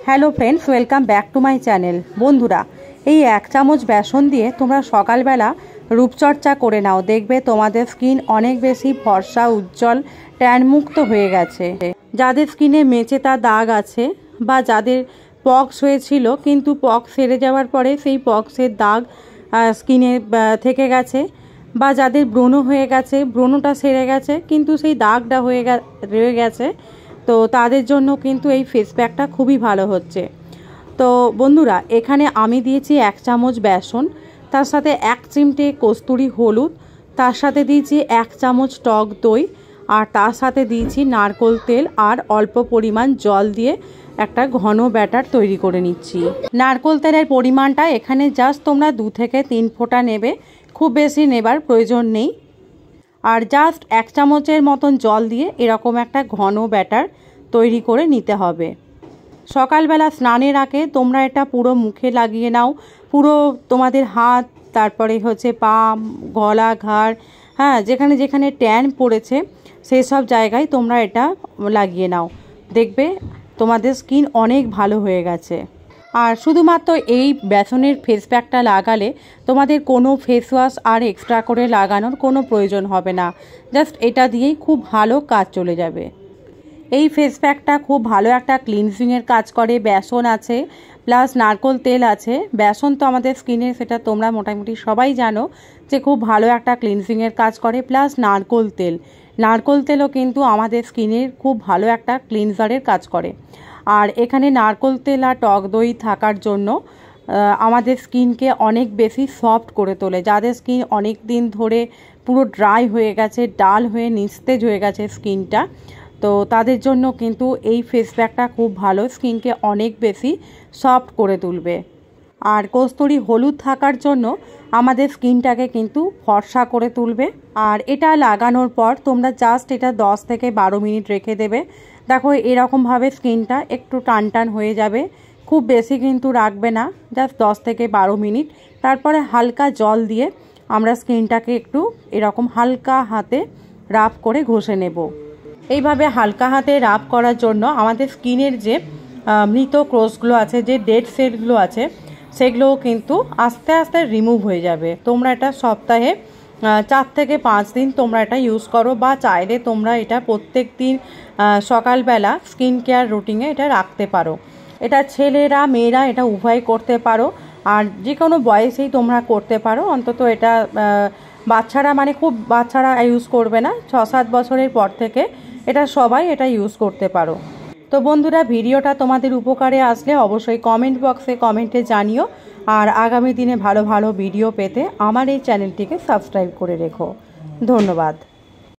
Hello friends, welcome back to my channel. বন্ধুরা, এই 1 চামচ বেসন দিয়ে তোমরা সকালবেলা রূপচর্চা করে নাও, দেখবে তোমাদের স্কিন অনেক বেশি ফর্সা, উজ্জ্বল, ট্যান মুক্ত হয়ে গেছে। যাদের স্কিনে মেচেতা দাগ আছে বা যাদের পক্স হয়েছিল কিন্তু পক্স সেরে যাওয়ার পরে সেই পক্সের দাগ স্কিনে থেকে গেছে, বা যাদের ব্রণ হয়ে গেছে, ব্রণটা সেরে গেছে কিন্তু সেই দাগটা রয়ে গেছে, তো তাদের জন্য কিন্তু এই ফেস প্যাকটা খুবই ভালো হচ্ছে। তো বন্ধুরা, এখানে আমি দিয়েছি 1 চামচ বেসন, তার সাথে 1 চিমটে কস্তুরি হলুদ, তার সাথে দিয়েছি 1 চামচ টক দই, আর তার সাথে দিয়েছি নারকেল তেল আর অল্প পরিমাণ জল দিয়ে একটা ঘন ব্যাটার তৈরি করে নিচ্ছি। নারকেল তেলের পরিমাণটা এখানে জাস্ট তোমরা 2 থেকে 3 ফোঁটা নেবে, খুব বেশি নেবার প্রয়োজন নেই। আর জাস্ট 1 চামচের মতন জল দিয়ে এরকম একটা ঘন ব্যাটার তৈরি করে নিতে হবে। সকালবেলা স্নানের আগে তোমরা এটা পুরো মুখে লাগিয়ে নাও, পুরো তোমাদের হাত, তারপরে হচ্ছে পা, গলা, ঘাড়, হ্যাঁ, যেখানে যেখানে ট্যান পড়েছে সেই সব জায়গায় তোমরা এটা লাগিয়ে নাও, দেখবে তোমাদের স্কিন অনেক ভালো হয়ে গেছে। আর শুধুমাত্র এই বেসনের ফেস প্যাকটা লাগালে তোমাদের কোনো ফেস ওয়াশ আর এক্সট্রা করে লাগানোর কোনো প্রয়োজন হবে না, জাস্ট এটা দিয়েই খুব ভালো কাজ চলে যাবে। এই ফেস প্যাকটা খুব ভালো একটা ক্লিনজিংয়ের কাজ করে। বেসন আছে প্লাস নারকেল তেল আছে। বেসন তো আমাদের স্কিনে, সেটা তোমরা মোটামুটি সবাই জানো যে খুব ভালো একটা ক্লিনজিংয়ের কাজ করে, প্লাস নারকেল তেলও কিন্তু আমাদের স্কিনের খুব ভালো একটা ক্লিনজারের কাজ করে। আর এখানে নারকেল তেল আর টক দই থাকার জন্য আমাদের স্কিনকে অনেক বেশি সফট করে তোলে। যাদের স্কিন অনেক দিন ধরে পুরো ড্রাই হয়ে গেছে, ডাল হয়ে নিস্তেজ হয়ে গেছে স্কিনটা, তো তাদের জন্য কিন্তু এই ফেস প্যাকটা খুব ভালো, স্কিনকে অনেক বেশি সফট করে তুলবে। আর কস্তুরি হলুদ থাকার জন্য আমাদের স্কিনটাকে কিন্তু ফর্সা করে তুলবে। আর এটা লাগানোর পর তোমরা জাস্ট এটা 10 থেকে 12 মিনিট রেখে দেবে। দেখো এরকমভাবে স্কিনটা একটু টান টান হয়ে যাবে, খুব বেশি কিন্তু রাখবে না, জাস্ট 10 থেকে 12 মিনিট। তারপরে হালকা জল দিয়ে আমরা স্কিনটাকে একটু এরকম হালকা হাতে রাব করে ঘষে নেব। এইভাবে হালকা হাতে রাব করার জন্য আমাদের স্কিনের যে মৃত কোষগুলো আছে, যে ডেড সেলগুলো আছে, সেগুলোও কিন্তু আস্তে আস্তে রিমুভ হয়ে যাবে। তোমরা এটা সপ্তাহে 4 থেকে 5 দিন তোমরা এটা ইউজ করো, বা চাইলে তোমরা এটা প্রত্যেক দিন সকালবেলা স্কিন কেয়ার রুটিনে এটা রাখতে পারো। এটা ছেলেরা মেয়েরা এটা উভয় করতে পারো, আর যে কোনো বয়সেই তোমরা করতে পারো। অন্তত এটা বাচ্চারা, মানে খুব বাচ্চারা ইউজ করবে না, 6-7 বছরের পর থেকে এটা সবাই এটা ইউজ করতে পারো। তো বন্ধুরা, ভিডিওটা তোমাদের উপকারে আসলে অবশ্যই কমেন্ট বক্সে কমেন্টে জানিও। আর আগামী দিনে ভালো ভালো ভিডিও পেতে আমার এই চ্যানেলটিকে সাবস্ক্রাইব করে রেখো। ধন্যবাদ।